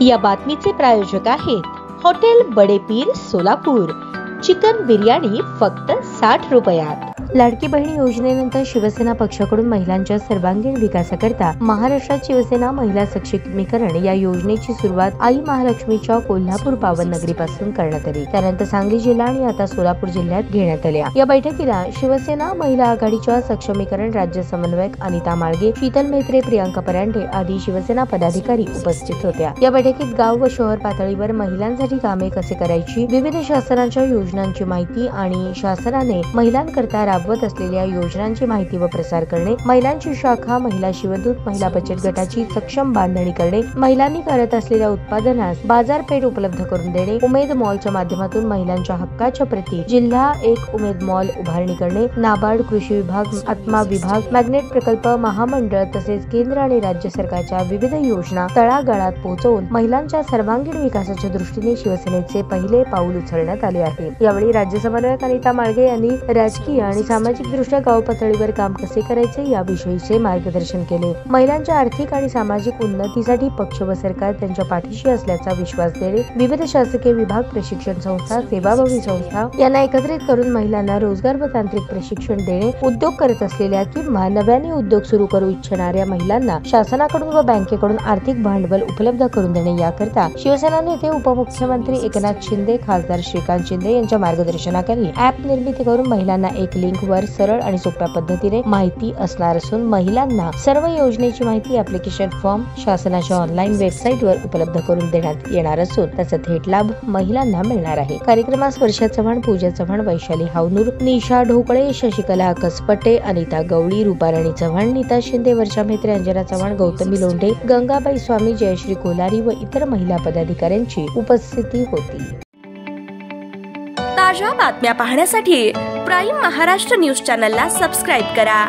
या बातमीचे प्रायोजक आहेत हॉटेल बडे पीर सोलापूर। चिकन बिर्याणी फक्त 60 रुपयात। लाडकी बहीण योजनेनंतर शिवसेना पक्षाकडून महिलांच्या सर्वांगीण विकासाकरता महाराष्ट्रात शिवसेना महिला सक्षमीकरण या योजनेची सुरुवात आई महालक्ष्मीच्या कोल्हापूर पावन नगरीपासून करण्यात आली। त्यानंतर सांगली जिल्हा आणि आता सोलापूर जिल्ह्यात घेण्यात आल्या। या बैठकीला शिवसेना महिला आघाडीच्या सक्षमीकरण राज्य समन्वयक अनिता माळगे, शीतल मेत्रे, प्रियांका परांडे आदी शिवसेना पदाधिकारी उपस्थित होत्या। या बैठकीत गाव व शहर पातळीवर महिलांसाठी कामे कसे करायची, विविध शासनाच्या योजनांची माहिती आणि शासनाने महिलांकरता राबवत असलेल्या योजनांची माहिती व प्रसार करणे, महिलांची शाखा, महिला शिवदूत, महिला बचत गटाची सक्षम बांधणी करणे, महिलांनी करत असलेल्या उत्पादनास बाजारपेठ उपलब्ध करून देणे, उमेद मॉलच्या माध्यमातून महिलांच्या हक्काच्या प्रती जिल्हा एक उमेद मॉल उभारणी करणे, नाबार्ड, कृषी विभाग, आत्मा विभाग, मॅग्नेट प्रकल्प, महामंडळ तसेच केंद्र आणि राज्य सरकारच्या विविध योजना तळागाळात पोहोचवून महिलांच्या सर्वांगीण विकासाच्या दृष्टीने शिवसेनेचे पहिले पाऊल उचलण्यात आले आहे। यावेळी राज्य समन्वयक अनिता माळगे यांनी राजकीय आणि सामाजिक दृष्ट्या गाव पातळीवर काम कसे करायचे याविषयीचे मार्गदर्शन केले। महिलांच्या आर्थिक आणि सामाजिक उन्नतीसाठी पक्ष व सरकार त्यांच्या पाठीशी असल्याचा विश्वास देणे, विविध शासकीय विभाग, प्रशिक्षण संस्था, सेवाभावी संस्था यांना एकत्रित करून महिलांना रोजगार व तांत्रिक प्रशिक्षण देणे, उद्योग करत असलेल्या किंवा नव्याने उद्योग सुरू करू इच्छिणाऱ्या महिलांना शासनाकडून व बँकेकडून आर्थिक भांडवल उपलब्ध करून देणे याकरता शिवसेना नेते उपमुख्यमंत्री एकनाथ शिंदे, खासदार श्रीकांत शिंदे यांच्या मार्गदर्शनाखाली ऍप निर्मिती करून महिलांना एक लिंक वर सरळ आणि सोप्या पद्धतीने माहिती असणार असून महिलांना सर्व योजनेची माहिती ऍप्लिकेशन फॉर्म शासनाच्या ऑनलाईन वेबसाईट वर उपलब्ध करून देण्यात येणार असून त्याचा थेट लाभ महिलांना मिळणार आहे। कार्यक्रमास वर्षा चव्हाण, पूजा चव्हाण, वैशाली हावनूर, निशा ढोकळे, शशिकला कसपटे, अनिता गवळी, रूपाराणी चव्हाण, नीता शिंदे, वर्षा मेत्रे, अंजना चव्हाण, गौतमी लोंढे, गंगाबाई स्वामी, जयश्री कोलारी व इतर महिला पदाधिकाऱ्यांची उपस्थिती होती। ताज्या बातम्या पाहण्यासाठी प्राईम महाराष्ट्र न्यूज चॅनलला सबस्क्राईब करा।